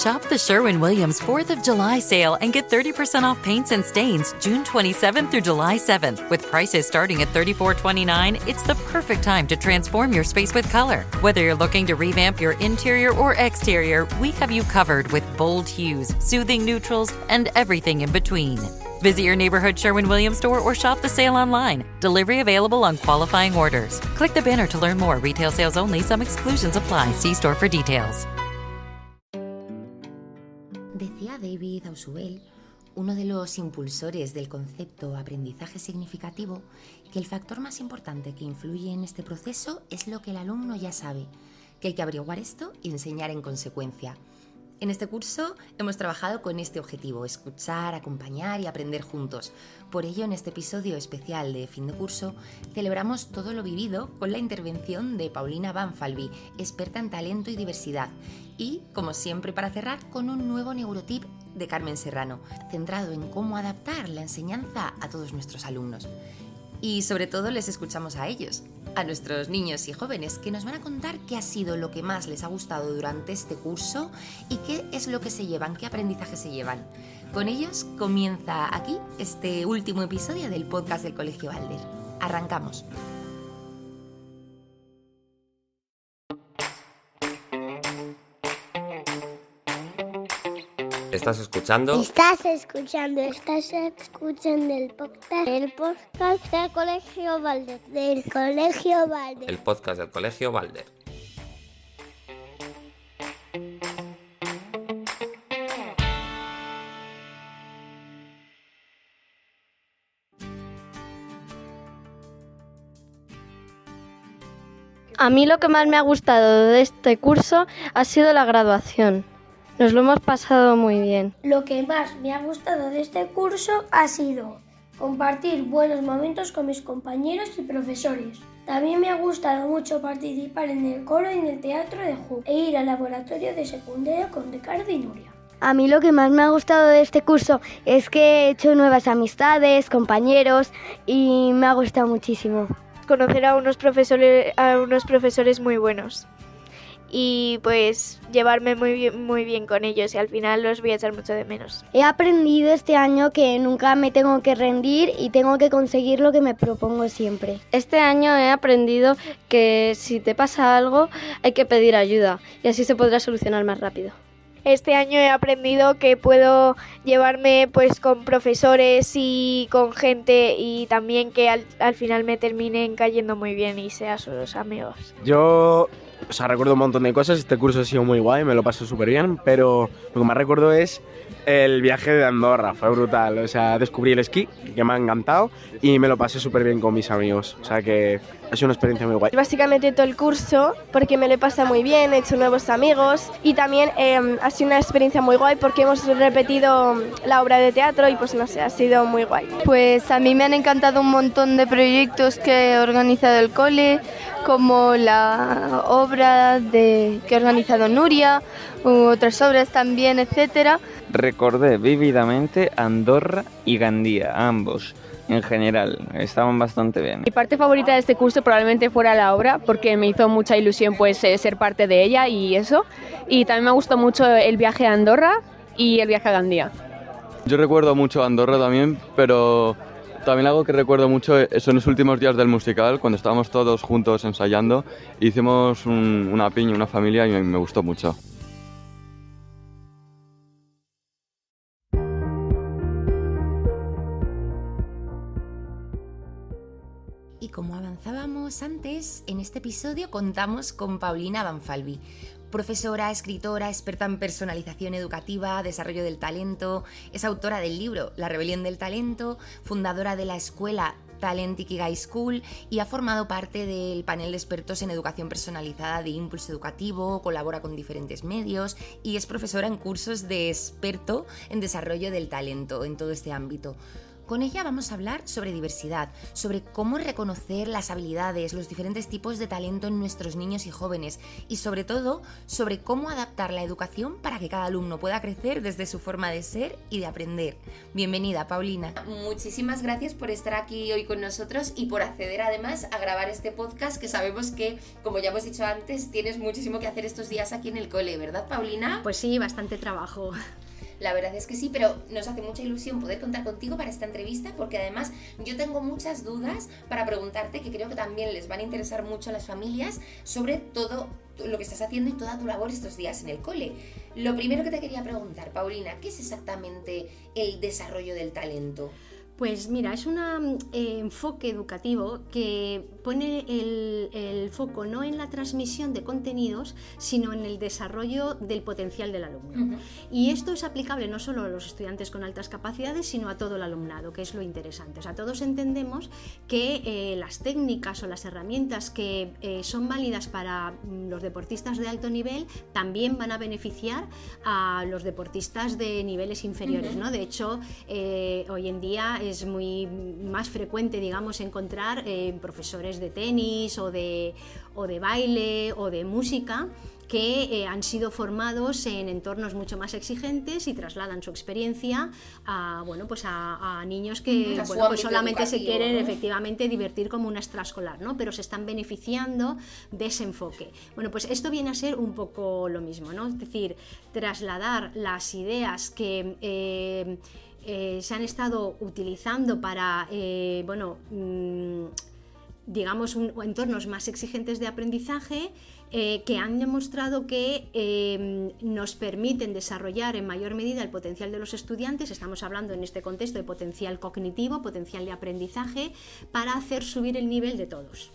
Shop the Sherwin-Williams 4th of July sale and get 30% off paints and stains June 27th through July 7th. With prices starting at $34.29, it's the perfect time to transform your space with color. Whether you're looking to revamp your interior or exterior, we have you covered with bold hues, soothing neutrals, and everything in between. Visit your neighborhood Sherwin-Williams store or shop the sale online. Delivery available on qualifying orders. Click the banner to learn more. Retail sales only. Some exclusions apply. See store for details. Decía David Ausubel, uno de los impulsores del concepto aprendizaje significativo, que el factor más importante que influye en este proceso es lo que el alumno ya sabe, que hay que averiguar esto y enseñar en consecuencia. En este curso hemos trabajado con este objetivo, escuchar, acompañar y aprender juntos. Por ello, en este episodio especial de fin de curso, celebramos todo lo vivido con la intervención de Paulina Banfalvi, experta en talento y diversidad. Y, como siempre para cerrar, con un nuevo neurotip de Carmen Serrano, centrado en cómo adaptar la enseñanza a todos nuestros alumnos. Y sobre todo les escuchamos a ellos, a nuestros niños y jóvenes, que nos van a contar qué ha sido lo que más les ha gustado durante este curso y qué es lo que se llevan, qué aprendizaje se llevan. Con ellos comienza aquí este último episodio del podcast del Colegio Balder. Arrancamos. ¿Estás escuchando? Estás escuchando el podcast del Colegio Balder, El podcast del Colegio Balder. A mí lo que más me ha gustado de este curso ha sido la graduación. Nos lo hemos pasado muy bien. Lo que más me ha gustado de este curso ha sido compartir buenos momentos con mis compañeros y profesores. También me ha gustado mucho participar en el coro y en el teatro de Ju e ir al laboratorio de secundaria con Ricardo y Nuria. A mí lo que más me ha gustado de este curso es que he hecho nuevas amistades, compañeros y me ha gustado muchísimo. Conocer a unos profesores muy buenos y pues llevarme muy bien con ellos y al final los voy a echar mucho de menos. He aprendido este año que nunca me tengo que rendir y tengo que conseguir lo que me propongo siempre. Este año he aprendido que si te pasa algo hay que pedir ayuda y así se podrá solucionar más rápido. Este año he aprendido que puedo llevarme pues con profesores y con gente y también que al final me terminen cayendo muy bien y sea sus amigos. Yo recuerdo un montón de cosas, este curso ha sido muy guay, me lo pasé súper bien, pero lo que más recuerdo es el viaje de Andorra, fue brutal, descubrí el esquí, que me ha encantado y me lo pasé súper bien con mis amigos, que ha sido una experiencia muy guay. Básicamente todo el curso, porque me lo he pasado muy bien, he hecho nuevos amigos y también ha sido una experiencia muy guay porque hemos repetido la obra de teatro y pues no sé, ha sido muy guay. Pues a mí me han encantado un montón de proyectos que he organizado el cole, como la obra que ha organizado Nuria, u otras obras también, etcétera. Recordé vívidamente Andorra y Gandía, ambos. En general, estaban bastante bien. Mi parte favorita de este curso probablemente fuera la obra, porque me hizo mucha ilusión pues ser parte de ella y eso. Y también me gustó mucho el viaje a Andorra y el viaje a Gandía. Yo recuerdo mucho Andorra también, pero también algo que recuerdo mucho son los últimos días del musical, cuando estábamos todos juntos ensayando. Hicimos una piña, una familia y me gustó mucho. Y como avanzábamos antes, en este episodio contamos con Paulina Banfalvi, profesora, escritora, experta en personalización educativa, desarrollo del talento, es autora del libro La rebelión del talento, fundadora de la escuela Talent Ikigai School y ha formado parte del panel de expertos en educación personalizada de Impulso Educativo, colabora con diferentes medios y es profesora en cursos de experto en desarrollo del talento en todo este ámbito. Con ella vamos a hablar sobre diversidad, sobre cómo reconocer las habilidades, los diferentes tipos de talento en nuestros niños y jóvenes y sobre todo sobre cómo adaptar la educación para que cada alumno pueda crecer desde su forma de ser y de aprender. Bienvenida, Paulina. Muchísimas gracias por estar aquí hoy con nosotros y por acceder además a grabar este podcast, que sabemos que, como ya hemos dicho antes, tienes muchísimo que hacer estos días aquí en el cole, ¿verdad, Paulina? Pues sí, bastante trabajo. La verdad es que sí, pero nos hace mucha ilusión poder contar contigo para esta entrevista, porque además yo tengo muchas dudas para preguntarte, que creo que también les van a interesar mucho a las familias, sobre todo lo que estás haciendo y toda tu labor estos días en el cole. Lo primero que te quería preguntar, Paulina, ¿qué es exactamente el desarrollo del talento? Pues mira, es un enfoque educativo que pone el foco no en la transmisión de contenidos, sino en el desarrollo del potencial del alumno. Y esto es aplicable no solo a los estudiantes con altas capacidades, sino a todo el alumnado, que es lo interesante. O sea, todos entendemos que las técnicas o las herramientas que son válidas para los deportistas de alto nivel también van a beneficiar a los deportistas de niveles inferiores, ¿no? De hecho, hoy en día es muy más frecuente, digamos, encontrar profesores de tenis o de baile o de música que han sido formados en entornos mucho más exigentes y trasladan su experiencia a, bueno, pues a niños que bueno, pues solamente se quieren, ¿no?, efectivamente divertir como un extraescolar, ¿no? Pero se están beneficiando de ese enfoque. Bueno, pues esto viene a ser un poco lo mismo, ¿no? Es decir, trasladar las ideas que se han estado utilizando para, digamos, entornos más exigentes de aprendizaje, que han demostrado que nos permiten desarrollar en mayor medida el potencial de los estudiantes. Estamos hablando en este contexto de potencial cognitivo, potencial de aprendizaje, para hacer subir el nivel de todos.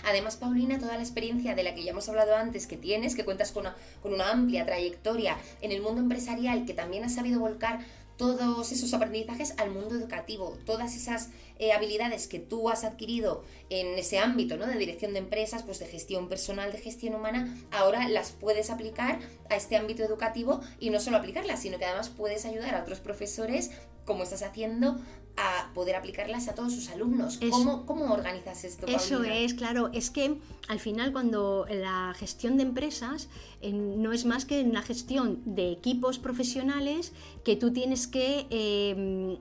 Además, Paulina, toda la experiencia de la que ya hemos hablado antes que tienes, que cuentas con una amplia trayectoria en el mundo empresarial, que también has sabido volcar todos esos aprendizajes al mundo educativo, todas esas habilidades que tú has adquirido en ese ámbito, ¿no?, de dirección de empresas, pues de gestión personal, de gestión humana, ahora las puedes aplicar a este ámbito educativo, y no solo aplicarlas, sino que además puedes ayudar a otros profesores, como estás haciendo, a poder aplicarlas a todos sus alumnos. ¿Cómo organizas esto, Paulina? Eso es, claro, es que al final cuando la gestión de empresas no es más que una gestión de equipos profesionales que tú tienes que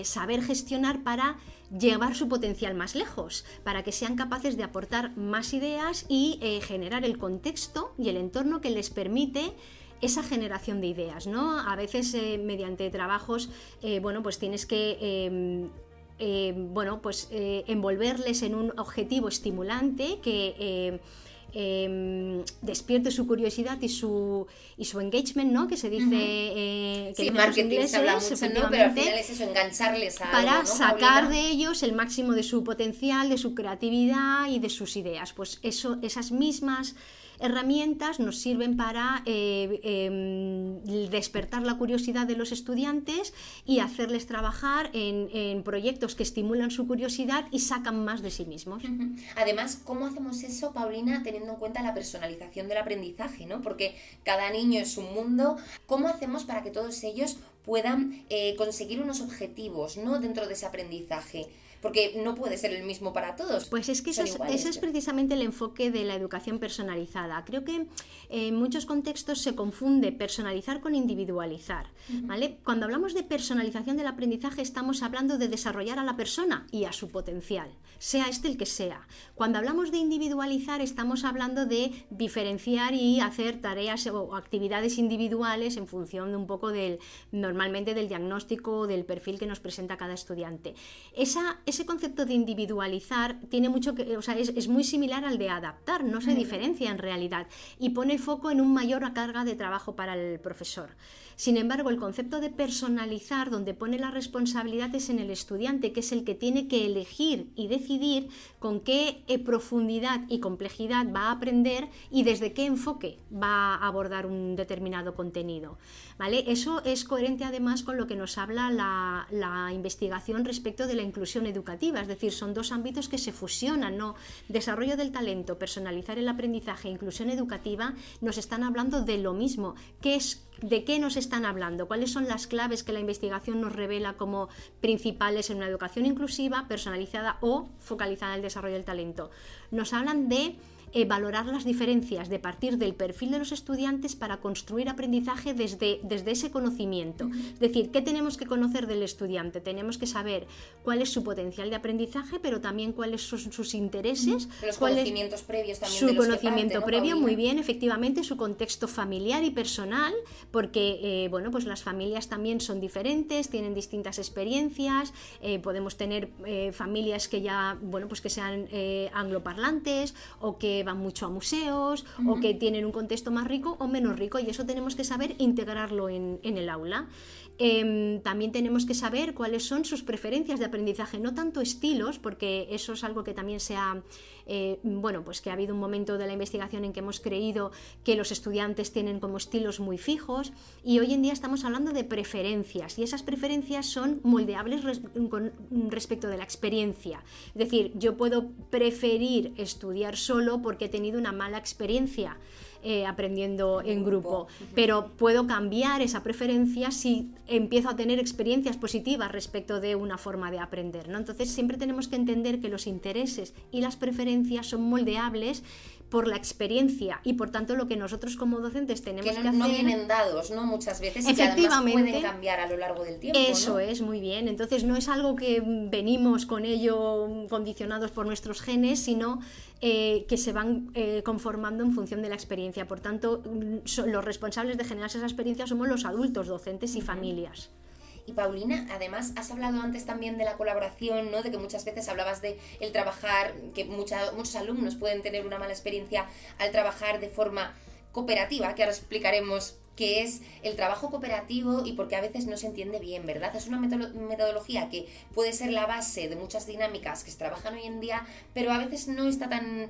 saber gestionar para llevar su potencial más lejos, para que sean capaces de aportar más ideas y generar el contexto y el entorno que les permite esa generación de ideas, ¿no? A veces mediante trabajos, pues tienes que envolverles en un objetivo estimulante que despierte su curiosidad y su engagement, ¿no?, que se dice que en marketing se habla mucho, ¿no?, pero al final es eso, engancharles a para algo, ¿no, sacar Paulina? de ellos el máximo de su potencial, de su creatividad y de sus ideas. Pues esas mismas herramientas nos sirven para despertar la curiosidad de los estudiantes y hacerles trabajar en proyectos que estimulan su curiosidad y sacan más de sí mismos. Además, ¿cómo hacemos eso, Paulina, teniendo en cuenta la personalización del aprendizaje, ¿no? Porque cada niño es un mundo. ¿Cómo hacemos para que todos ellos puedan conseguir unos objetivos, ¿no?, dentro de ese aprendizaje? Porque no puede ser el mismo para todos. Pues es que ese es precisamente el enfoque de la educación personalizada. Creo que en muchos contextos se confunde personalizar con individualizar, ¿vale? Cuando hablamos de personalización del aprendizaje estamos hablando de desarrollar a la persona y a su potencial, sea este el que sea. Cuando hablamos de individualizar estamos hablando de diferenciar y hacer tareas o actividades individuales en función de un poco normalmente del diagnóstico o del perfil que nos presenta cada estudiante. Ese concepto de individualizar tiene mucho que, o sea, es muy similar al de adaptar, no se diferencia en realidad y pone el foco en una mayor carga de trabajo para el profesor. Sin embargo, el concepto de personalizar, donde pone la responsabilidad, es en el estudiante, que es el que tiene que elegir y decidir con qué profundidad y complejidad va a aprender y desde qué enfoque va a abordar un determinado contenido, ¿vale? Eso es coherente además con lo que nos habla la investigación respecto de la inclusión educativa educativa, es decir, son dos ámbitos que se fusionan, ¿no? Desarrollo del talento, personalizar el aprendizaje, inclusión educativa, nos están hablando de lo mismo. ¿De qué nos están hablando? ¿Cuáles son las claves que la investigación nos revela como principales en una educación inclusiva, personalizada o focalizada en el desarrollo del talento? Nos hablan de valorar las diferencias, de partir del perfil de los estudiantes para construir aprendizaje desde ese conocimiento. Es decir, ¿qué tenemos que conocer del estudiante? Tenemos que saber cuál es su potencial de aprendizaje, pero también cuáles son sus intereses. Los conocimientos previos también. Su de los conocimiento que parte, ¿no, previo, Paulina? muy bien, efectivamente, su contexto familiar y personal, porque bueno, pues las familias también son diferentes, tienen distintas experiencias, podemos tener familias que ya, bueno, pues que sean angloparlantes o que van mucho a museos o que tienen un contexto más rico o menos rico, y eso tenemos que saber integrarlo en el aula. También tenemos que saber cuáles son sus preferencias de aprendizaje, no tanto estilos, porque eso es algo que también se ha, bueno, pues que ha habido un momento de la investigación en que hemos creído que los estudiantes tienen como estilos muy fijos, y hoy en día estamos hablando de preferencias, y esas preferencias son moldeables con respecto de la experiencia. Es decir, yo puedo preferir estudiar solo porque he tenido una mala experiencia aprendiendo en grupo, pero puedo cambiar esa preferencia si empiezo a tener experiencias positivas respecto de una forma de aprender, ¿no? Entonces siempre tenemos que entender que los intereses y las preferencias son moldeables por la experiencia, y por tanto lo que nosotros como docentes tenemos que hacer... no vienen dados, ¿no? Muchas veces, y que además pueden cambiar a lo largo del tiempo, Eso, ¿no? Es, muy muy bien. Entonces no es algo que venimos con ello condicionados por nuestros genes, sino que se van conformando en función de la experiencia. Por tanto, los responsables de generar esa experiencia somos los adultos, docentes y familias. Y Paulina, además has hablado antes también de la colaboración, ¿no? De que muchas veces hablabas de el trabajar, que muchos alumnos pueden tener una mala experiencia al trabajar de forma cooperativa, que ahora explicaremos qué es el trabajo cooperativo y porque a veces no se entiende bien, ¿verdad? Es una metodología que puede ser la base de muchas dinámicas que se trabajan hoy en día, pero a veces no está tan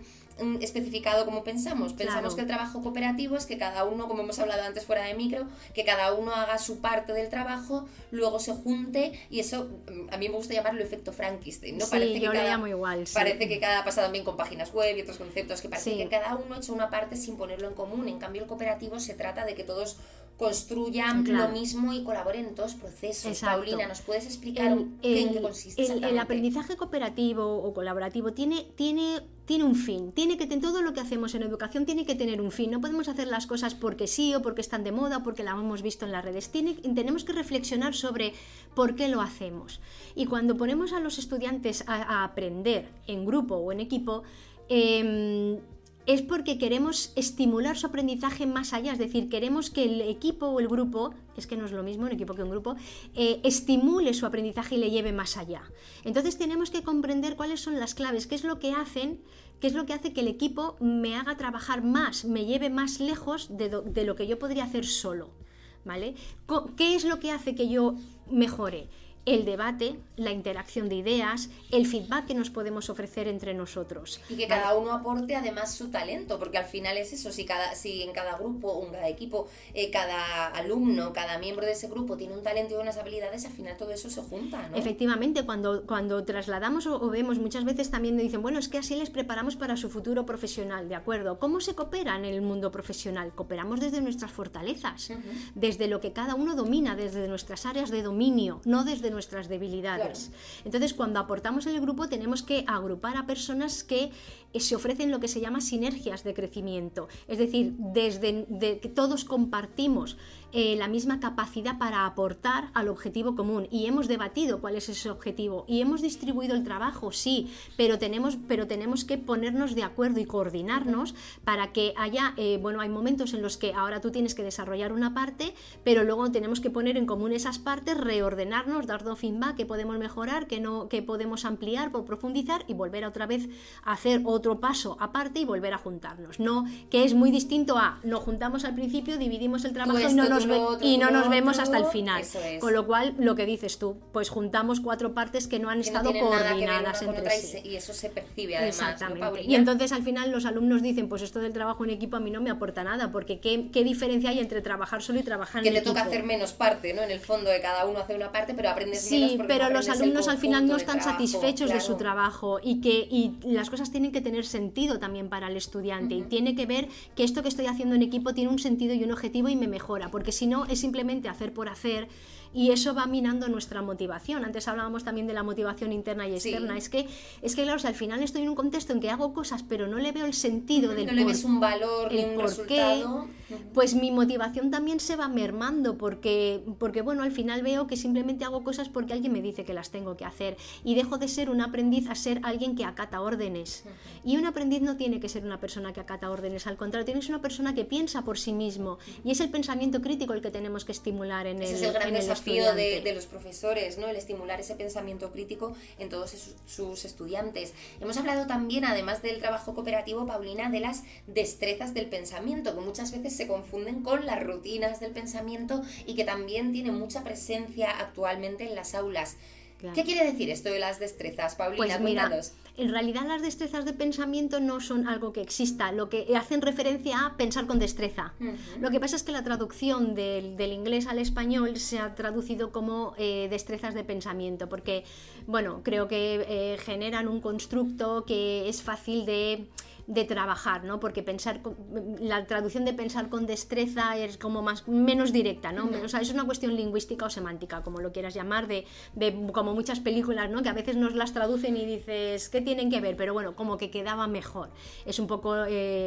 especificado como pensamos. Pensamos que el trabajo cooperativo es que cada uno, como hemos hablado antes fuera de micro, que cada uno haga su parte del trabajo, luego se junte, y eso a mí me gusta llamarlo efecto Frankenstein, ¿no? Sí, parece yo que lo llamo igual. Sí. Parece que cada pasa también con páginas web y otros conceptos, que parece que cada uno ha hecho una parte sin ponerlo en común. En cambio, el cooperativo se trata de que todos construyan lo mismo y colaboren en todos los procesos. Exacto. Paulina, ¿nos puedes explicar en qué consiste exactamente? El aprendizaje cooperativo o colaborativo tiene un fin, todo lo que hacemos en educación tiene que tener un fin. No podemos hacer las cosas porque sí, o porque están de moda, o porque la hemos visto en las redes. Tenemos que reflexionar sobre por qué lo hacemos. Y cuando ponemos a los estudiantes a aprender en grupo o en equipo, es porque queremos estimular su aprendizaje más allá, es decir, queremos que el equipo o el grupo, es que no es lo mismo un equipo que un grupo, estimule su aprendizaje y le lleve más allá. Entonces tenemos que comprender cuáles son las claves, qué es lo que hace que el equipo me haga trabajar más, me lleve más lejos de lo que yo podría hacer solo, ¿vale? ¿Qué es lo que hace que yo mejore? El debate, la interacción de ideas, el feedback que nos podemos ofrecer entre nosotros. Y que cada uno aporte además su talento, porque al final es eso, si en cada grupo, en cada equipo, cada alumno, cada miembro de ese grupo tiene un talento y unas habilidades, al final todo eso se junta, ¿no? Efectivamente, cuando trasladamos o vemos, muchas veces también me dicen, bueno, es que así les preparamos para su futuro profesional, ¿de acuerdo? ¿Cómo se coopera en el mundo profesional? Cooperamos desde nuestras fortalezas, desde lo que cada uno domina, desde nuestras áreas de dominio, no desde nuestras debilidades. Claro. Entonces, cuando aportamos en el grupo, tenemos que agrupar a personas que se ofrecen lo que se llama sinergias de crecimiento, es decir, desde que todos compartimos la misma capacidad para aportar al objetivo común, y hemos debatido cuál es ese objetivo y hemos distribuido el trabajo, sí, pero tenemos que ponernos de acuerdo y coordinarnos para que haya, hay momentos en los que ahora tú tienes que desarrollar una parte, pero luego tenemos que poner en común esas partes, reordenarnos, darnos feedback, que podemos mejorar, que podemos ampliar, profundizar y volver a otra vez a hacer otro paso aparte y volver a juntarnos. No, que es muy distinto a nos juntamos al principio, dividimos el trabajo y no nos nos vemos hasta el final. Eso es. Con lo cual, lo que dices tú, pues juntamos 4 partes que no han estado coordinadas entre sí. Y eso se percibe además. Exactamente. ¿No, Paulina? Y entonces al final los alumnos dicen, pues esto del trabajo en equipo a mí no me aporta nada, porque ¿qué diferencia hay entre trabajar solo y trabajar en equipo? Que te toca hacer menos parte, ¿no? En el fondo de cada uno hace una parte, pero aprendes menos porque pero no aprendes los alumnos al final no están trabajo, satisfechos claro. de su trabajo y las cosas tienen que tener sentido también para el estudiante y tiene que ver que esto que estoy haciendo en equipo tiene un sentido y un objetivo y me mejora, porque si no es simplemente hacer por hacer y eso va minando nuestra motivación. Antes hablábamos también de la motivación interna y externa. Es que claro, o sea, al final estoy en un contexto en que hago cosas pero no le veo el sentido del no le ves un valor ni un resultado. Pues mi motivación también se va mermando porque bueno, al final veo que simplemente hago cosas porque alguien me dice que las tengo que hacer y dejo de ser un aprendiz a ser alguien que acata órdenes. Y un aprendiz no tiene que ser una persona que acata órdenes, al contrario, tiene que ser una persona que piensa por sí mismo y es el pensamiento crítico el que tenemos que estimular en el Ese es el gran desafío estudiante. de los profesores, ¿no? El estimular ese pensamiento crítico en todos sus estudiantes. Hemos hablado también, además del trabajo cooperativo, Paulina, de las destrezas del pensamiento, que muchas veces se confunden con las rutinas del pensamiento y que también tienen mucha presencia actualmente en las aulas. Claro. ¿Qué quiere decir esto de las destrezas, Paulina? Pues mira, cuéntanos. En realidad las destrezas de pensamiento no son algo que exista, lo que hacen referencia a pensar con destreza. Lo que pasa es que la traducción del inglés al español se ha traducido como destrezas de pensamiento, porque bueno, creo que generan un constructo que es fácil de trabajar, ¿no? Porque la traducción de pensar con destreza es como menos directa, ¿no? O sea, es una cuestión lingüística o semántica, como lo quieras llamar, de como muchas películas, ¿no? Que a veces nos las traducen y dices, ¿qué tienen que ver? Pero bueno, como que quedaba mejor. Es un poco,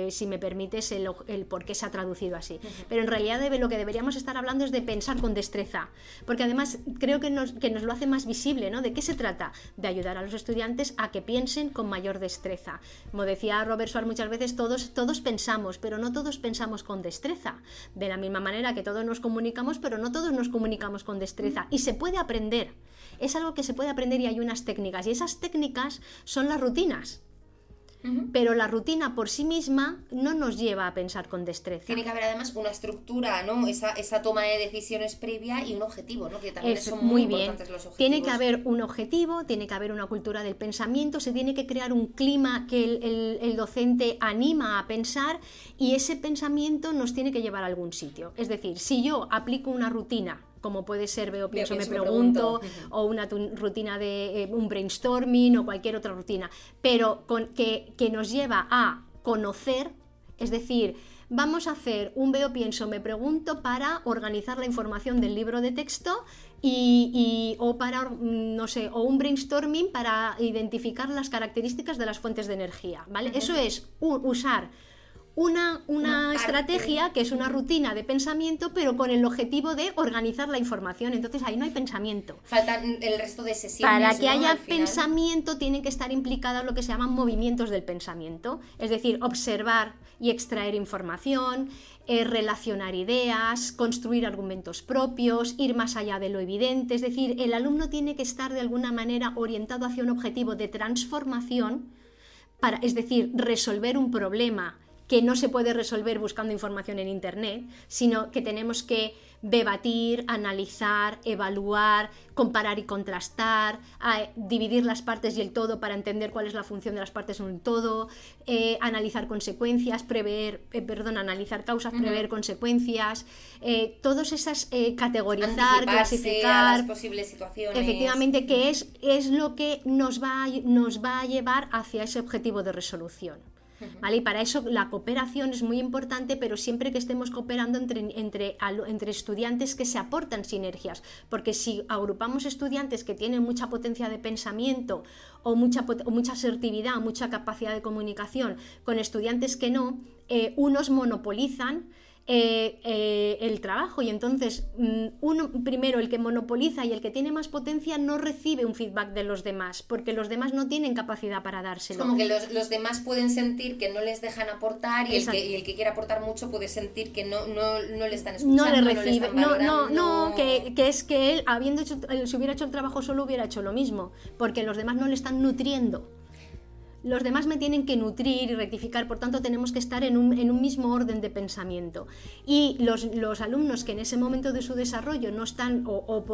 si me permites, el por qué se ha traducido así. Pero en realidad lo que deberíamos estar hablando es de pensar con destreza, porque además creo que nos lo hace más visible, ¿no? ¿De qué se trata? De ayudar a los estudiantes a que piensen con mayor destreza. Como decía Robert Schwartz, muchas veces todos pensamos, pero no todos pensamos con destreza. De la misma manera que todos nos comunicamos, pero no todos nos comunicamos con destreza. Y se puede aprender. Es algo que se puede aprender y hay unas técnicas. Y esas técnicas son las rutinas. Pero la rutina por sí misma no nos lleva a pensar con destreza. Tiene que haber además una estructura, ¿no? Esa toma de decisiones previa y un objetivo, ¿no? Que también son muy importantes los objetivos. Tiene que haber un objetivo, tiene que haber una cultura del pensamiento, se tiene que crear un clima que el docente anima a pensar y ese pensamiento nos tiene que llevar a algún sitio. Es decir, si yo aplico una rutina, como puede ser veo, pienso, me pregunto, o una rutina de un brainstorming o cualquier otra rutina, pero que nos lleva a conocer, es decir, vamos a hacer un veo, pienso, me pregunto para organizar la información del libro de texto o para, no sé, o un brainstorming para identificar las características de las fuentes de energía, ¿vale? Eso es usar una estrategia que es una rutina de pensamiento, pero con el objetivo de organizar la información. Entonces ahí no hay pensamiento. Faltan el resto de sesiones. Para que haya pensamiento tienen que estar implicados lo que se llaman movimientos del pensamiento, es decir, observar y extraer información, relacionar ideas, construir argumentos propios, ir más allá de lo evidente. Es decir, el alumno tiene que estar de alguna manera orientado hacia un objetivo de transformación, es decir, resolver un problema que no se puede resolver buscando información en internet, sino que tenemos que debatir, analizar, evaluar, comparar y contrastar, dividir las partes y el todo para entender cuál es la función de las partes en un todo, analizar consecuencias, analizar causas, prever consecuencia, todas esas categorizar, clasificar, a las posibles situaciones. Efectivamente, que es lo que nos va a llevar hacia ese objetivo de resolución. ¿Vale? Y para eso la cooperación es muy importante, pero siempre que estemos cooperando entre estudiantes que se aportan sinergias, porque si agrupamos estudiantes que tienen mucha potencia de pensamiento o mucha asertividad, mucha capacidad de comunicación, con estudiantes que no, unos monopolizan el trabajo y entonces primero el que monopoliza y el que tiene más potencia no recibe un feedback de los demás porque los demás no tienen capacidad para dárselo. Es como que los demás pueden sentir que no les dejan aportar y el que quiere aportar mucho puede sentir que no le están escuchando, no le recibe, no, que es que él si hubiera hecho el trabajo solo hubiera hecho lo mismo porque los demás no le están nutriendo. Los demás me tienen que nutrir y rectificar, por tanto tenemos que estar en un mismo orden de pensamiento. Y los alumnos que en ese momento de su desarrollo no están, o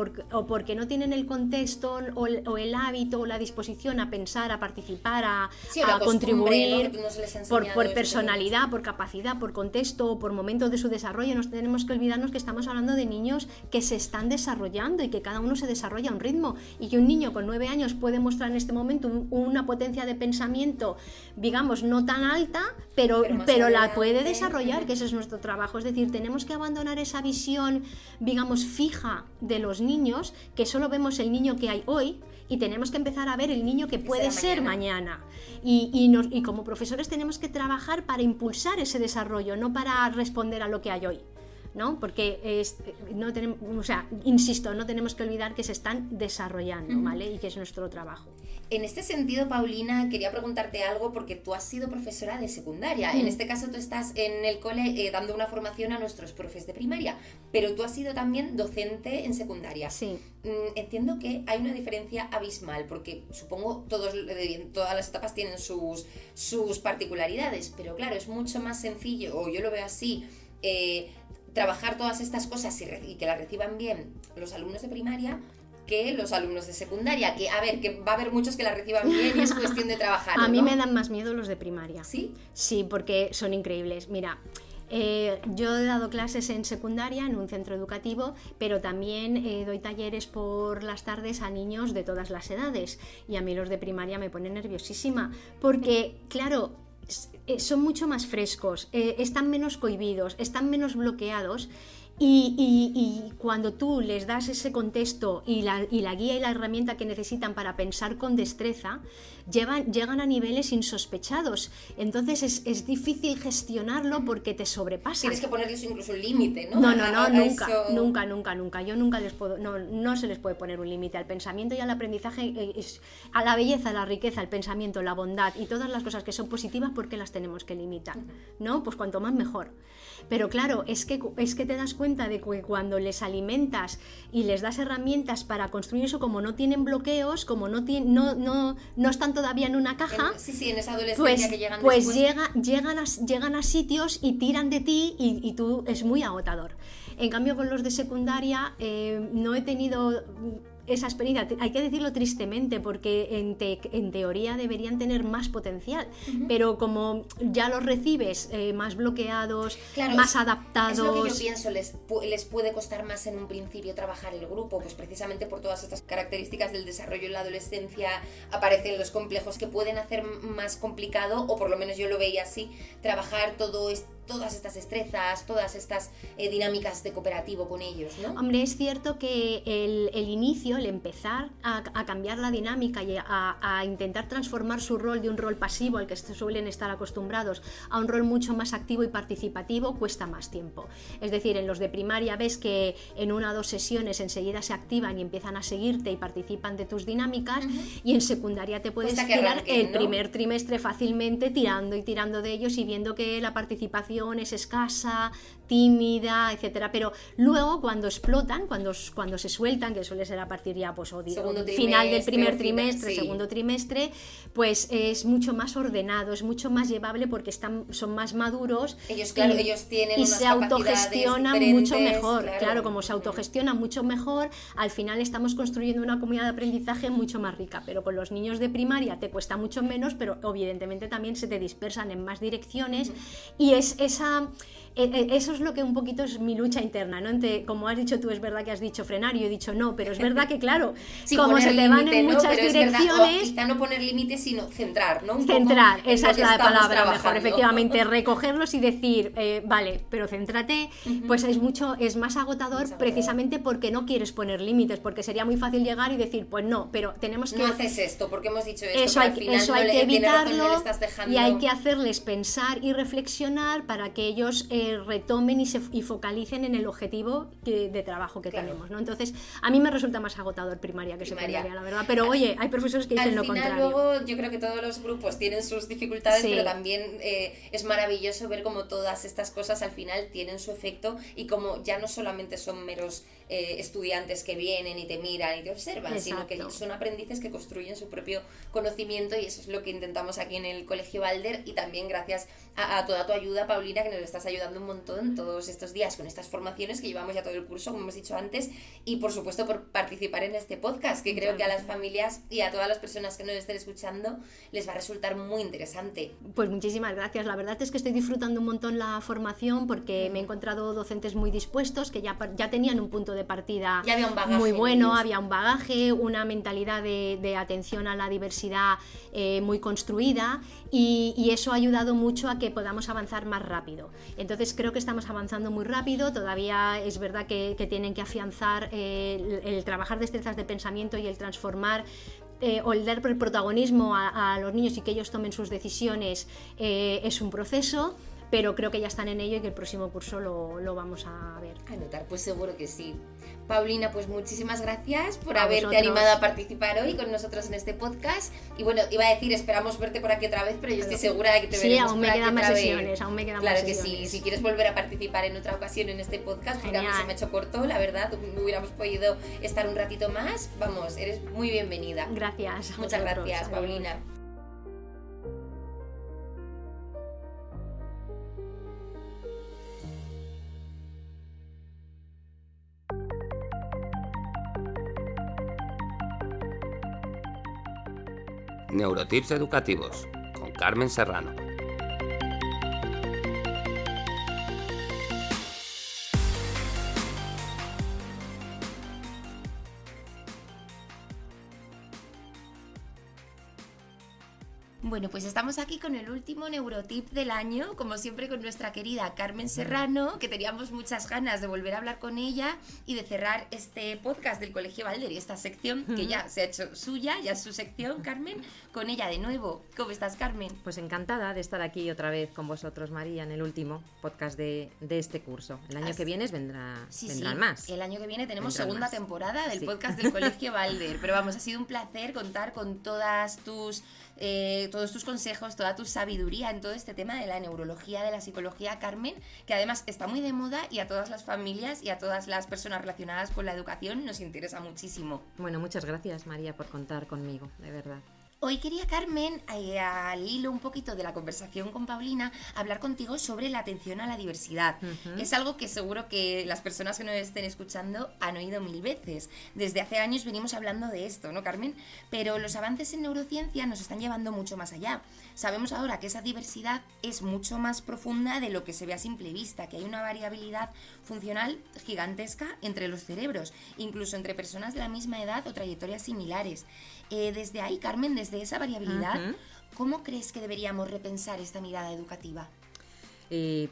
porque no tienen el contexto o el hábito o la disposición a pensar, a participar, a contribuir, ¿no? por personalidad, por capacidad, por contexto o por momento de su desarrollo, no tenemos que olvidarnos que estamos hablando de niños que se están desarrollando y que cada uno se desarrolla a un ritmo, y que un niño con 9 años puede mostrar en este momento una potencia de pensamiento, digamos, no tan alta, pero la puede desarrollar, que ese es nuestro trabajo. Es decir, tenemos que abandonar esa visión, digamos, fija de los niños, que solo vemos el niño que hay hoy, y tenemos que empezar a ver el niño que puede ser mañana. Y como profesores tenemos que trabajar para impulsar ese desarrollo, no para responder a lo que hay hoy, ¿no? Porque no tenemos, insisto, no tenemos que olvidar que se están desarrollando, ¿vale? Y que es nuestro trabajo. En este sentido, Paulina, quería preguntarte algo, porque tú has sido profesora de secundaria. En este caso tú estás en el cole dando una formación a nuestros profes de primaria, pero tú has sido también docente en secundaria. Sí. Entiendo que hay una diferencia abismal, porque supongo todas las etapas tienen sus particularidades, pero claro, es mucho más sencillo, o yo lo veo así, trabajar todas estas cosas y que las reciban bien los alumnos de primaria que los alumnos de secundaria, que va a haber muchos que la reciban bien y es cuestión de trabajar. A mí me dan más miedo los de primaria. ¿Sí? Sí, porque son increíbles. Mira, yo he dado clases en secundaria en un centro educativo, pero también doy talleres por las tardes a niños de todas las edades, y a mí los de primaria me ponen nerviosísima, porque claro, son mucho más frescos, están menos cohibidos, están menos bloqueados. Y cuando tú les das ese contexto y la guía y la herramienta que necesitan para pensar con destreza, llegan a niveles insospechados. Entonces es difícil gestionarlo porque te sobrepasa. Tienes que ponerles incluso un límite, ¿no? Nunca. Yo nunca les puedo, no se les puede poner un límite al pensamiento y al aprendizaje, a la belleza, la riqueza, el pensamiento, la bondad y todas las cosas que son positivas. ¿Por qué las tenemos que limitar? ¿No? Pues cuanto más mejor. Pero claro, es que te das cuenta de que cuando les alimentas y les das herramientas para construir eso, como no tienen bloqueos, como no están todavía en una caja, en esa adolescencia que llegan pues después. llegan a sitios y tiran de ti y tú, es muy agotador. En cambio, con los de secundaria no he tenido esa experiencia, hay que decirlo tristemente, porque en teoría deberían tener más potencial, pero como ya los recibes más bloqueados, más adaptados. Es lo que yo pienso, les puede costar más en un principio trabajar el grupo, pues precisamente por todas estas características del desarrollo en la adolescencia aparecen los complejos que pueden hacer más complicado, o por lo menos yo lo veía así, trabajar todas estas destrezas, todas estas dinámicas de cooperativo con ellos, ¿no? Hombre, es cierto que el inicio, el empezar a cambiar la dinámica y a intentar transformar su rol de un rol pasivo al que suelen estar acostumbrados a un rol mucho más activo y participativo, cuesta más tiempo. Es decir, en los de primaria ves que en 1 o 2 sesiones enseguida se activan y empiezan a seguirte y participan de tus dinámicas, y en secundaria te puedes tirar el primer trimestre fácilmente tirando de ellos y viendo que la participación es escasa, tímida, etcétera, pero luego cuando explotan, cuando se sueltan, que suele ser a partir ya pues final del primer trimestre, segundo trimestre, pues es mucho más ordenado, es mucho más llevable porque son más maduros. Ellos tienen unas se autogestionan mucho mejor, claro, como se autogestionan mucho mejor, al final estamos construyendo una comunidad de aprendizaje mucho más rica, pero con los niños de primaria te cuesta mucho menos, pero evidentemente también se te dispersan en más direcciones, y eso es lo que un poquito es mi lucha interna, ¿no? Como has dicho tú, es verdad que has dicho frenar y yo he dicho no, pero es verdad que claro, como se te van en muchas direcciones, quizá no poner límites, sino centrar, ¿no? Centrar, esa es la palabra mejor, efectivamente, recogerlos y decir, vale, pero céntrate, pues es más agotador precisamente porque no quieres poner límites, porque sería muy fácil llegar y decir, pues no, pero tenemos que... No haces esto, porque hemos dicho esto, eso hay que evitarlo, razón, no le estás dejando... y hay que hacerles pensar y reflexionar para que ellos retomen retomen y focalicen en el objetivo de trabajo que tenemos, ¿no? Entonces, a mí me resulta más agotador primaria que secundaria, la verdad, pero oye, hay profesores que dicen lo contrario. Al final luego yo creo que todos los grupos tienen sus dificultades, pero también es maravilloso ver cómo todas estas cosas al final tienen su efecto y como ya no solamente son meros estudiantes que vienen y te miran y te observan, sino que son aprendices que construyen su propio conocimiento, y eso es lo que intentamos aquí en el Colegio Balder, y también gracias a toda tu ayuda, Paulina, que nos estás ayudando un montón todos estos días con estas formaciones que llevamos ya todo el curso, como hemos dicho antes, y por supuesto por participar en este podcast, que creo que a las familias y a todas las personas que nos estén escuchando les va a resultar muy interesante. Pues muchísimas gracias, la verdad es que estoy disfrutando un montón la formación porque me he encontrado docentes muy dispuestos que ya tenían un punto de partida muy bueno, había un bagaje, una mentalidad de atención a la diversidad muy construida, y eso ha ayudado mucho a que podamos avanzar más rápido. Entonces creo que estamos avanzando muy rápido, todavía es verdad que tienen que afianzar el trabajar destrezas de pensamiento y el transformar o el dar el protagonismo a los niños y que ellos tomen sus decisiones es un proceso, pero creo que ya están en ello y que el próximo curso lo vamos a ver. A notar, pues seguro que sí. Paulina, pues muchísimas gracias por haberte animado a participar hoy con nosotros en este podcast. Y bueno, iba a decir, esperamos verte por aquí otra vez, pero yo estoy segura de que te veremos por aquí otra vez. Aún me quedan más sesiones, aún me quedan más sesiones. Claro que sí, si quieres volver a participar en otra ocasión en este podcast, porque a mí se me ha hecho corto, la verdad, hubiéramos podido estar un ratito más. Vamos, eres muy bienvenida. Gracias. Muchas gracias, Paulina. Neurotips educativos con Carmen Serrano. Bueno, pues estamos aquí con el último neurotip del año, como siempre con nuestra querida Carmen Serrano, que teníamos muchas ganas de volver a hablar con ella y de cerrar este podcast del Colegio Balder y esta sección que ya se ha hecho suya, ya es su sección, Carmen, con ella de nuevo. ¿Cómo estás, Carmen? Pues encantada de estar aquí otra vez con vosotros, María, en el último podcast de este curso. El año que viene vendrán más. El año que viene tenemos segunda temporada del podcast del Colegio Balder, pero vamos, ha sido un placer contar con todos tus consejos, toda tu sabiduría en todo este tema de la neurología, de la psicología, Carmen, que además está muy de moda y a todas las familias y a todas las personas relacionadas con la educación nos interesa muchísimo. Bueno, muchas gracias, María, por contar conmigo, de verdad. Hoy quería, Carmen, al hilo un poquito de la conversación con Paulina, hablar contigo sobre la atención a la diversidad. Es algo que seguro que las personas que nos estén escuchando han oído 1000 veces. Desde hace años venimos hablando de esto, ¿no, Carmen? Pero los avances en neurociencia nos están llevando mucho más allá. Sabemos ahora que esa diversidad es mucho más profunda de lo que se ve a simple vista, que hay una variabilidad funcional gigantesca entre los cerebros, incluso entre personas de la misma edad o trayectorias similares. Desde ahí, Carmen, desde esa variabilidad, ¿cómo crees que deberíamos repensar esta mirada educativa?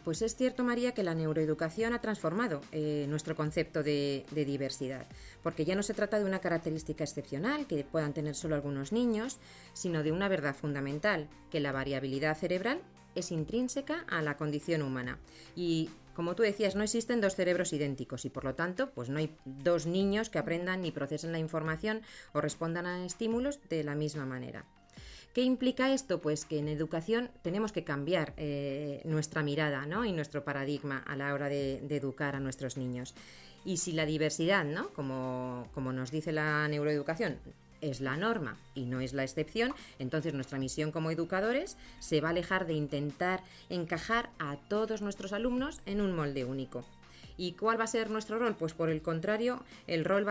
Pues es cierto, María, que la neuroeducación ha transformado nuestro concepto de diversidad, porque ya no se trata de una característica excepcional que puedan tener solo algunos niños, sino de una verdad fundamental, que la variabilidad cerebral es intrínseca a la condición humana. Y como tú decías, no existen dos cerebros idénticos y por lo tanto pues no hay dos niños que aprendan ni procesen la información o respondan a estímulos de la misma manera. ¿Qué implica esto? Pues que en educación tenemos que cambiar nuestra mirada, ¿no? Y nuestro paradigma a la hora de educar a nuestros niños. Y si la diversidad, ¿no? Como nos dice la neuroeducación, es la norma y no es la excepción, entonces nuestra misión como educadores se va a alejar de intentar encajar a todos nuestros alumnos en un molde único. ¿Y cuál va a ser nuestro rol? Pues por el contrario, el rol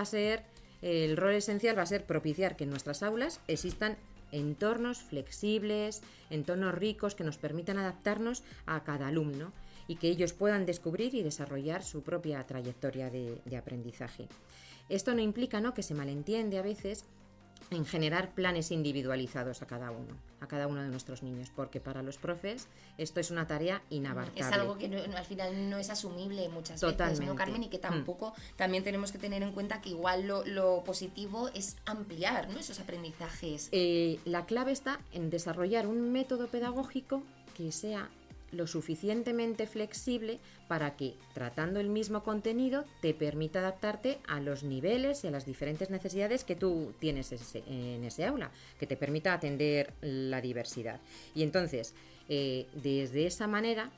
esencial va a ser propiciar que en nuestras aulas existan entornos flexibles, entornos ricos que nos permitan adaptarnos a cada alumno y que ellos puedan descubrir y desarrollar su propia trayectoria de aprendizaje. Esto no implica, ¿no?, que se malentiende a veces en generar planes individualizados a cada uno de nuestros niños, porque para los profes esto es una tarea inabarcable. Es algo que al final no es asumible muchas veces, ¿no, Carmen? Y que tampoco también tenemos que tener en cuenta que igual lo positivo es ampliar, ¿no?, esos aprendizajes. La clave está en desarrollar un método pedagógico que sea lo suficientemente flexible para que, tratando el mismo contenido, te permita adaptarte a los niveles y a las diferentes necesidades que tú tienes en ese aula, que te permita atender la diversidad. Y entonces, desde esa manera,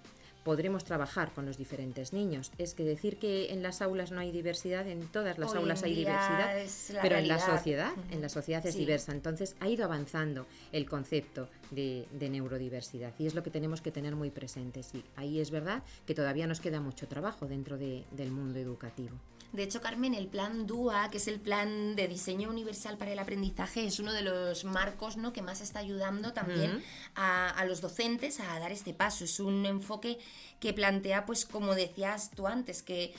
podremos trabajar con los diferentes niños. Es que decir que en las aulas no hay diversidad, en todas las aulas hay diversidad, pero en la sociedad es diversa. Entonces ha ido avanzando el concepto de neurodiversidad y es lo que tenemos que tener muy presente. Sí, ahí es verdad que todavía nos queda mucho trabajo dentro del mundo educativo. De hecho, Carmen, el plan DUA, que es el plan de diseño universal para el aprendizaje, es uno de los marcos, ¿no?, que más está ayudando también a los docentes a dar este paso. Es un enfoque que plantea, pues como decías tú antes, que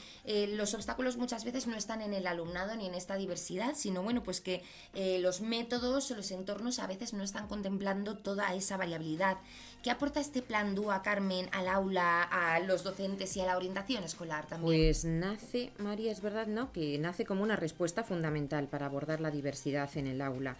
los obstáculos muchas veces no están en el alumnado ni en esta diversidad, sino bueno, pues que los métodos o los entornos a veces no están contemplando toda esa variabilidad. ¿Qué aporta este plan DUA, Carmen, al aula, a los docentes y a la orientación escolar también? Pues nace, María, es verdad, ¿no?, que nace como una respuesta fundamental para abordar la diversidad en el aula,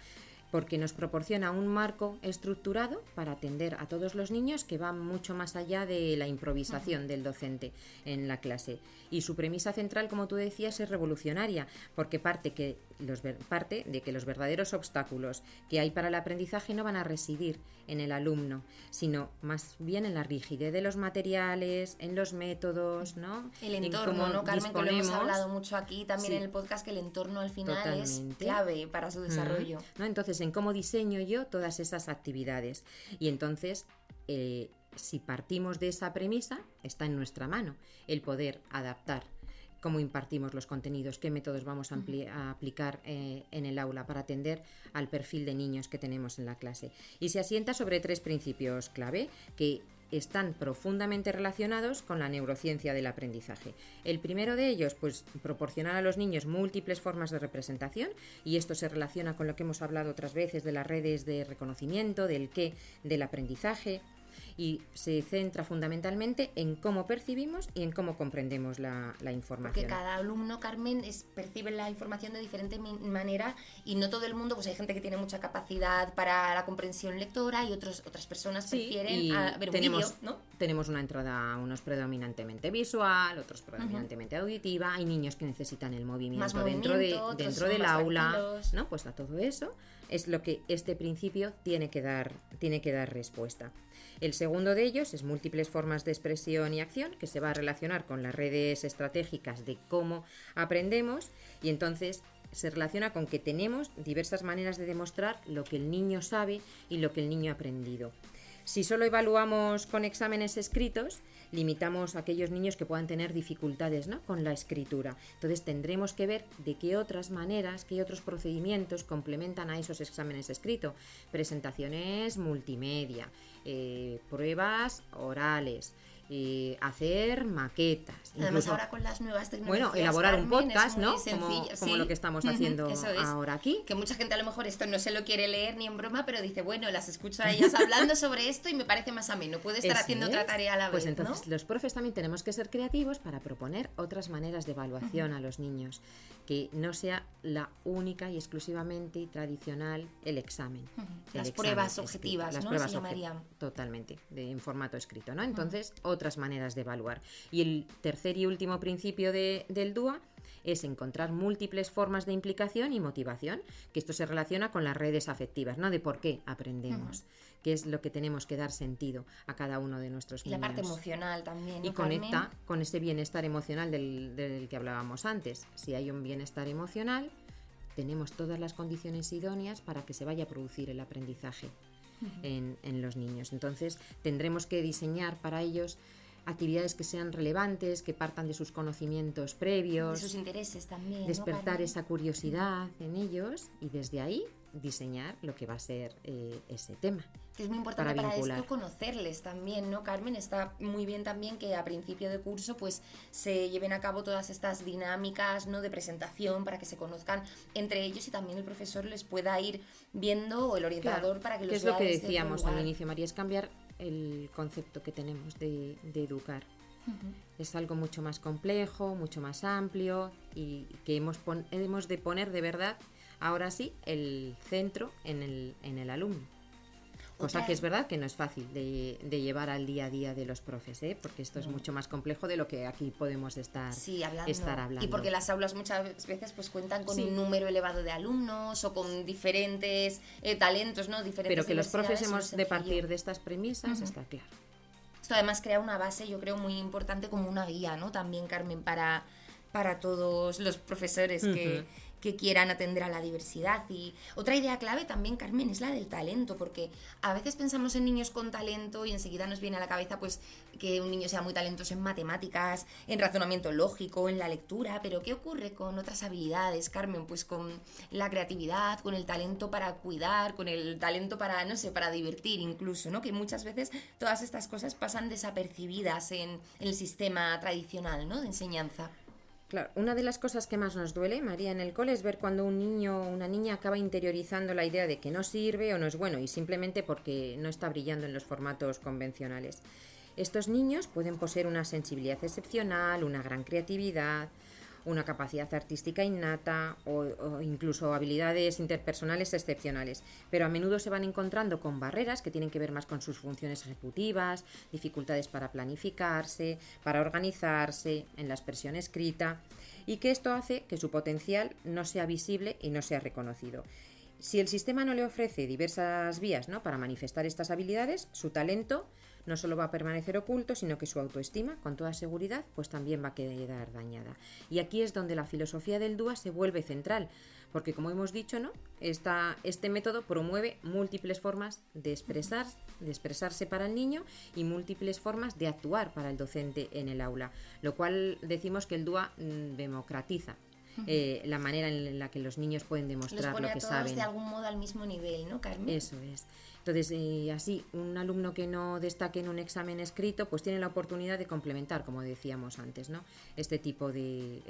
porque nos proporciona un marco estructurado para atender a todos los niños que va mucho más allá de la improvisación del docente en la clase. Y su premisa central, como tú decías, es revolucionaria, porque parte de que los verdaderos obstáculos que hay para el aprendizaje no van a residir en el alumno, sino más bien en la rigidez de los materiales, en los métodos, ¿no? El entorno, ¿no, Carmen? Que lo hemos hablado mucho aquí también en el podcast, que el entorno al final es clave para su desarrollo. ¿No? Entonces, en cómo diseño yo todas esas actividades. Y entonces, si partimos de esa premisa, está en nuestra mano el poder adaptar cómo impartimos los contenidos, qué métodos vamos a aplicar en el aula para atender al perfil de niños que tenemos en la clase. Y se asienta sobre 3 principios clave que están profundamente relacionados con la neurociencia del aprendizaje. El primero de ellos, pues proporcionar a los niños múltiples formas de representación, y esto se relaciona con lo que hemos hablado otras veces de las redes de reconocimiento, del qué, del aprendizaje, y se centra fundamentalmente en cómo percibimos y en cómo comprendemos la información. Porque cada alumno, Carmen, percibe la información de diferente manera y no todo el mundo, pues hay gente que tiene mucha capacidad para la comprensión lectora y otras personas prefieren ver un vídeo, ¿no? Tenemos una entrada, unos predominantemente visual, otros predominantemente auditiva, hay niños que necesitan el movimiento dentro del aula, ¿no? Pues a todo eso es lo que este principio tiene que dar respuesta. El segundo de ellos es múltiples formas de expresión y acción, que se va a relacionar con las redes estratégicas de cómo aprendemos, y entonces se relaciona con que tenemos diversas maneras de demostrar lo que el niño sabe y lo que el niño ha aprendido. Si solo evaluamos con exámenes escritos, limitamos a aquellos niños que puedan tener dificultades, ¿no?, con la escritura. Entonces tendremos que ver de qué otras maneras, qué otros procedimientos complementan a esos exámenes escritos. Presentaciones multimedia, pruebas orales, hacer maquetas. Además, incluso, ahora con las nuevas tecnologías, bueno, elaborar Carmen, un podcast, ¿no? Como lo que estamos haciendo ahora aquí. Que mucha gente a lo mejor esto no se lo quiere leer ni en broma, pero dice, bueno, las escucho a ellas hablando sobre esto y me parece más ameno. Puede estar haciendo otra tarea a la vez, pues entonces, ¿no? Los profes también tenemos que ser creativos para proponer otras maneras de evaluación a los niños, que no sea la única y exclusivamente y tradicional el examen. Las pruebas objetivas, las ¿no? pruebas se llamarían. Totalmente, en formato escrito, ¿no? Entonces, otras maneras de evaluar. Y el tercer y último principio del DUA es encontrar múltiples formas de implicación y motivación, que esto se relaciona con las redes afectivas, ¿no? De por qué aprendemos, qué es lo que tenemos que dar sentido a cada uno de nuestros niños. Y la parte emocional también, ¿no, y conecta Carmen? con ese bienestar emocional del que hablábamos antes. Si hay un bienestar emocional, tenemos todas las condiciones idóneas para que se vaya a producir el aprendizaje en los niños. Entonces tendremos que diseñar para ellos actividades que sean relevantes, que partan de sus conocimientos previos, de sus intereses también, despertar ¿no, esa curiosidad en ellos y desde ahí diseñar lo que va a ser ese tema. Que es muy importante para esto conocerles también, ¿no, Carmen? Está muy bien también que a principio de curso pues se lleven a cabo todas estas dinámicas, ¿no?, de presentación para que se conozcan entre ellos y también el profesor les pueda ir viendo, o el orientador, para que los vea. Que es lo que decíamos al inicio, María, es cambiar el concepto que tenemos de educar. Es algo mucho más complejo, mucho más amplio, y que hemos de poner de verdad, ahora sí, el centro en el alumno. Cosa que es verdad que no es fácil de llevar al día a día de los profes, porque esto es mucho más complejo de lo que aquí podemos estar hablando. Y porque las aulas muchas veces pues cuentan con un número elevado de alumnos o con diferentes talentos, ¿no? Diferentes Pero que los profes hemos sencillo. de partir de estas premisas, está claro. Esto además crea una base, yo creo, muy importante como una guía, ¿no? También, Carmen, para todos los profesores que quieran atender a la diversidad. Y otra idea clave también, Carmen, es la del talento, porque a veces pensamos en niños con talento y enseguida nos viene a la cabeza pues que un niño sea muy talentoso en matemáticas, en razonamiento lógico, en la lectura, pero ¿qué ocurre con otras habilidades, Carmen? Pues con la creatividad, con el talento para cuidar, con el talento para, no sé, para divertir incluso, ¿no? Que muchas veces todas estas cosas pasan desapercibidas en el sistema tradicional, ¿no? De enseñanza. Claro, una de las cosas que más nos duele, María, en el cole es ver cuando un niño o una niña acaba interiorizando la idea de que no sirve o no es bueno y simplemente porque no está brillando en los formatos convencionales. Estos niños pueden poseer una sensibilidad excepcional, una gran creatividad, una capacidad artística innata o incluso habilidades interpersonales excepcionales, pero a menudo se van encontrando con barreras que tienen que ver más con sus funciones ejecutivas, dificultades para planificarse, para organizarse, en la expresión escrita, y que esto hace que su potencial no sea visible y no sea reconocido. Si el sistema no le ofrece diversas vías, ¿no?, para manifestar estas habilidades, su talento no solo va a permanecer oculto, sino que su autoestima, con toda seguridad, pues también va a quedar dañada. Y aquí es donde la filosofía del DUA se vuelve central, porque como hemos dicho, ¿no?, este método promueve múltiples formas de expresarse para el niño y múltiples formas de actuar para el docente en el aula, lo cual decimos que el DUA democratiza la manera en la que los niños pueden demostrar lo que saben. Los pone a todos de algún modo al mismo nivel, ¿no, Carmen? Eso es. Entonces, así, un alumno que no destaque en un examen escrito, pues tiene la oportunidad de complementar, como decíamos antes, ¿no?, ese tipo de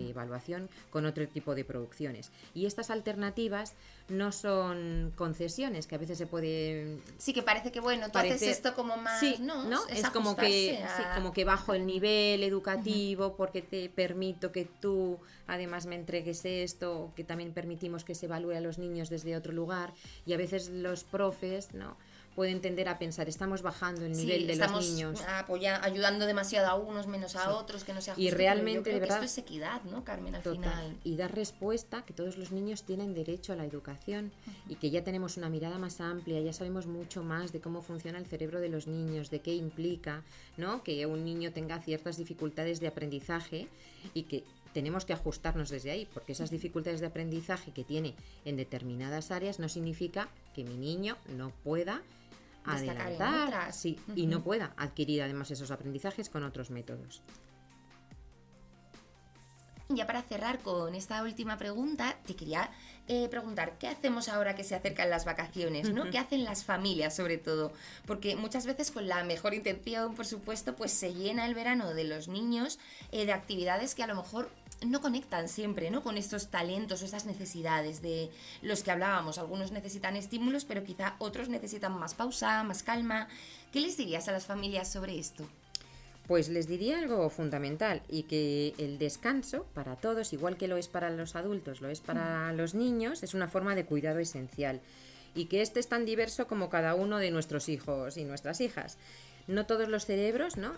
evaluación con otro tipo de producciones. Y estas alternativas no son concesiones, que a veces se puede... Sí, que parece que, bueno, tú haces esto como más... Sí, ¿no? Es como que bajo el nivel educativo porque te permito que tú además me entregues esto, que también permitimos que se evalúe a los niños desde otro lugar, y a veces los profes, ¿no?, pueden tender a pensar, estamos bajando el nivel de los niños. Ayudando demasiado a unos menos a otros, que no sea justo. Y realmente, yo creo de verdad, que esto es equidad, ¿no, Carmen, al total, final? Y dar respuesta que todos los niños tienen derecho a la educación y que ya tenemos una mirada más amplia, ya sabemos mucho más de cómo funciona el cerebro de los niños, de qué implica, ¿no?, que un niño tenga ciertas dificultades de aprendizaje y que tenemos que ajustarnos desde ahí, porque esas dificultades de aprendizaje que tiene en determinadas áreas no significa que mi niño no pueda adelantar y no pueda adquirir además esos aprendizajes con otros métodos. Ya para cerrar con esta última pregunta, te quería preguntar, ¿qué hacemos ahora que se acercan las vacaciones, ¿no? ¿Qué hacen las familias, sobre todo? Porque muchas veces, con la mejor intención, por supuesto, pues se llena el verano de los niños de actividades que a lo mejor no conectan siempre, ¿no?, con estos talentos o estas necesidades de los que hablábamos. Algunos necesitan estímulos, pero quizá otros necesitan más pausa, más calma. ¿Qué les dirías a las familias sobre esto? Pues les diría algo fundamental, y que el descanso para todos, igual que lo es para los adultos, lo es para los niños, es una forma de cuidado esencial, y que este es tan diverso como cada uno de nuestros hijos y nuestras hijas. No todos los cerebros, ¿no?,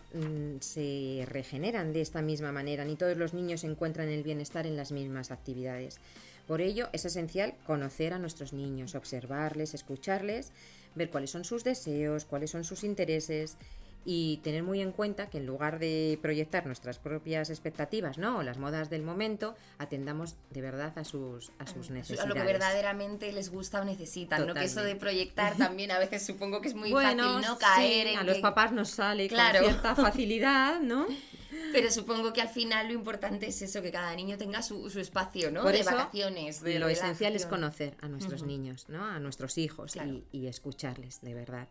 se regeneran de esta misma manera, ni todos los niños encuentran el bienestar en las mismas actividades. Por ello, es esencial conocer a nuestros niños, observarles, escucharles, ver cuáles son sus deseos, cuáles son sus intereses, y tener muy en cuenta que en lugar de proyectar nuestras propias expectativas, ¿no?, o las modas del momento, atendamos de verdad a sus necesidades. A lo que verdaderamente les gusta o necesitan. Totalmente. ¿No? Que eso de proyectar también a veces supongo que es muy fácil, ¿no?, caer en a los papás nos sale con cierta facilidad, ¿no? Pero supongo que al final lo importante es eso, que cada niño tenga su espacio, ¿no?, Por de eso, vacaciones. Lo esencial es conocer a nuestros niños, ¿no?, a nuestros hijos, y escucharles, de verdad.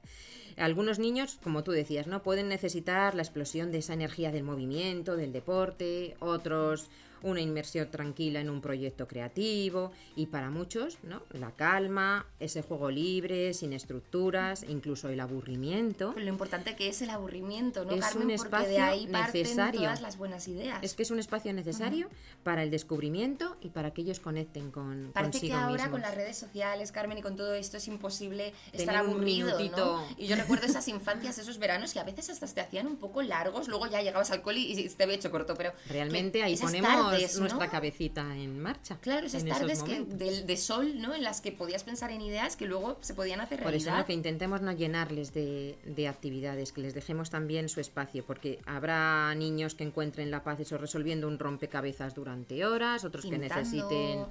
Algunos niños, como tú decías, ¿no?, pueden necesitar la explosión de esa energía del movimiento, del deporte, otros una inmersión tranquila en un proyecto creativo y para muchos, ¿no? La calma, ese juego libre, sin estructuras, incluso el aburrimiento. Pero lo importante que es el aburrimiento, ¿no, es Carmen? un espacio porque de ahí parten necesario. Todas las buenas ideas. Es que es un espacio necesario para el descubrimiento y para que ellos conecten con Parece consigo que ahora mismos. con las redes sociales, Carmen, y con todo esto es imposible Tener estar un aburrido, minutito. ¿no? Y yo recuerdo esas infancias, esos veranos que a veces hasta te hacían un poco largos, luego ya llegabas al cole y te había hecho corto, pero realmente ahí esas ponemos tardes, ¿no? nuestra cabecita en marcha. Claro, esas en tardes esos que momentos. de sol, ¿no? En las que podías pensar en ideas que luego se podían hacer Por realidad. eso lo que intentemos no llenarles de actividades, que les dejemos también su espacio, porque habrá niños que encuentren la paz eso resolviendo un rompecabezas durante horas, otros Pintando. que necesiten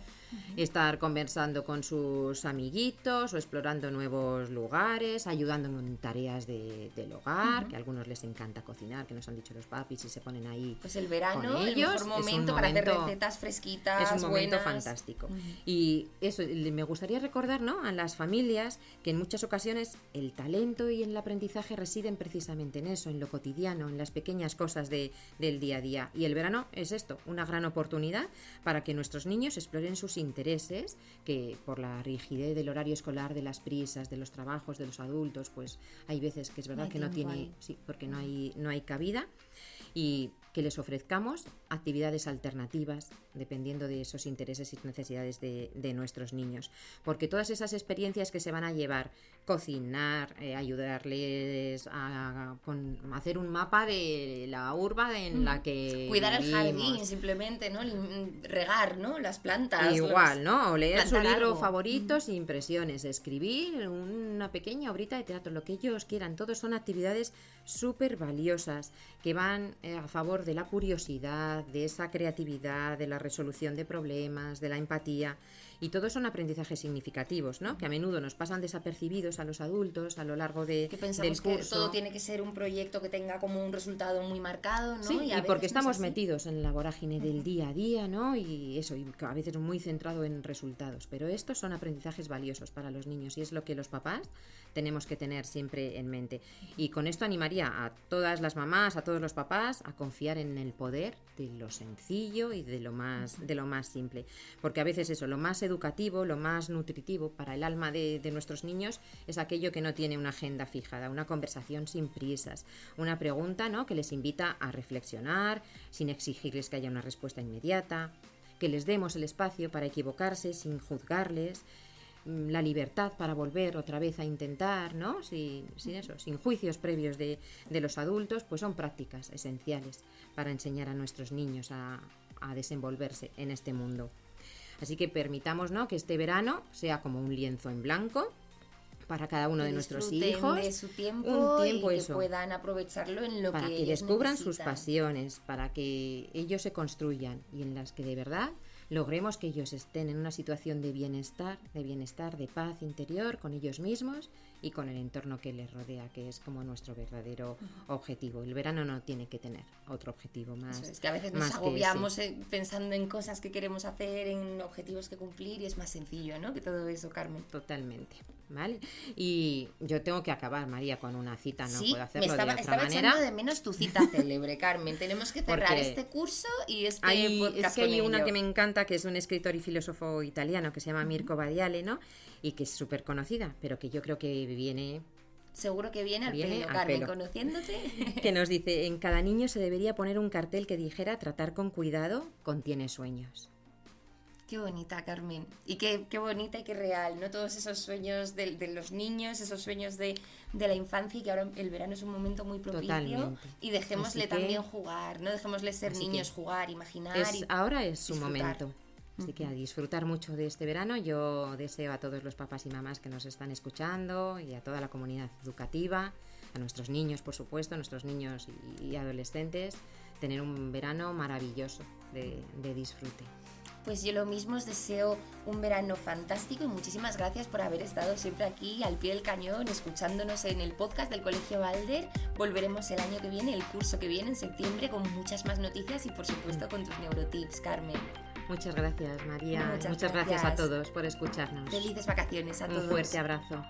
estar conversando con sus amiguitos o explorando nuevos lugares, ayudando en tareas del hogar, que a algunos les encanta cocinar, que nos han dicho los papis y se ponen ahí Pues el verano, con el ellos. mejor momento para hacer recetas fresquitas, es un momento buenas. fantástico. Y eso, me gustaría recordar, ¿no?, a las familias que en muchas ocasiones el talento y el aprendizaje residen precisamente en eso, en lo cotidiano, en las pequeñas cosas del día a día. Y el verano es esto, una gran oportunidad para que nuestros niños exploren sus intereses, que por la rigidez del horario escolar, de las prisas, de los trabajos, de los adultos, pues hay veces que es verdad que no tiene, sí, porque no hay cabida, y que les ofrezcamos actividades alternativas dependiendo de esos intereses y necesidades de nuestros niños, porque todas esas experiencias que se van a llevar, cocinar, ayudarles a hacer un mapa de la urba en la que cuidar el vivimos. jardín, simplemente, ¿no? Regar, ¿no? Las plantas. Igual, ¿no? O leer su plantar libro algo. favorito, impresiones, escribir una pequeña obrita de teatro, lo que ellos quieran. Todos son actividades súper valiosas que van a favor de la curiosidad, de esa creatividad, de la resolución de problemas, de la empatía, y todos son aprendizajes significativos, ¿no? Que a menudo nos pasan desapercibidos a los adultos a lo largo Que pensamos del que curso. todo tiene que ser un proyecto que tenga como un resultado muy marcado, ¿no? Sí, a y veces porque no es estamos así. metidos en la vorágine del día a día, ¿no? Y eso, y a veces muy centrado en resultados. Pero estos son aprendizajes valiosos para los niños y es lo que los papás tenemos que tener siempre en mente. Y con esto animaría a todas las mamás, a todos los papás, a confiar en el poder de lo sencillo y de lo más simple. Porque a veces eso, lo más educativo, lo más nutritivo para el alma de nuestros niños es aquello que no tiene una agenda fijada, una conversación sin prisas, una pregunta, ¿no?, que les invita a reflexionar sin exigirles que haya una respuesta inmediata, que les demos el espacio para equivocarse sin juzgarles, la libertad para volver otra vez a intentar, ¿no?, sin juicios previos de los adultos, pues son prácticas esenciales para enseñar a nuestros niños a desenvolverse en este mundo. Así que permitamos, ¿no?, que este verano sea como un lienzo en blanco para cada uno de nuestros hijos, de su tiempo, un tiempo y eso, que puedan aprovecharlo en lo para que ellos descubran necesitan. sus pasiones, para que ellos se construyan y en las que de verdad logremos que ellos estén en una situación de bienestar, de paz interior con ellos mismos y con el entorno que les rodea, que es como nuestro verdadero objetivo. El verano no tiene que tener otro objetivo más. Eso es que a veces más nos que agobiamos ese. pensando en cosas que queremos hacer, en objetivos que cumplir, y es más sencillo, ¿no?, que todo eso, Carmen. Totalmente, ¿vale? Y yo tengo que acabar, María, con una cita, no Sí, puedo hacerlo me estaba de otra manera. echando de menos tu cita célebre, Carmen. Tenemos que cerrar Porque este curso y este es podcast que hay con una ello. que me encanta, que es un escritor y filósofo italiano que se llama Mirko Badiale, ¿no?, y que es súper conocida, pero que yo creo que viene Seguro que viene al pelo, al Carmen, pelo. conociéndote. Que nos dice: en cada niño se debería poner un cartel que dijera tratar con cuidado contiene sueños. Qué bonita, Carmen. Y qué bonita y qué real, ¿no? Todos esos sueños de los niños, esos sueños de la infancia, y que ahora el verano es un momento muy propicio. Totalmente. Y dejémosle Así que- también jugar, ¿no? Dejémosle ser Así niños, que jugar, imaginar. Ahora es su disfrutar. momento. Así que a disfrutar mucho de este verano. Yo deseo a todos los papás y mamás que nos están escuchando y a toda la comunidad educativa, a nuestros niños, por supuesto, a nuestros niños y adolescentes, tener un verano maravilloso de disfrute. Pues yo lo mismo, os deseo un verano fantástico y muchísimas gracias por haber estado siempre aquí al pie del cañón, escuchándonos en el podcast del Colegio Balder. Volveremos el año que viene, el curso que viene, en septiembre, con muchas más noticias y por supuesto con tus neurotips, Carmen. Muchas gracias, María. Muchas Muchas gracias a gracias. todos por escucharnos. Felices vacaciones a todos. Un fuerte abrazo.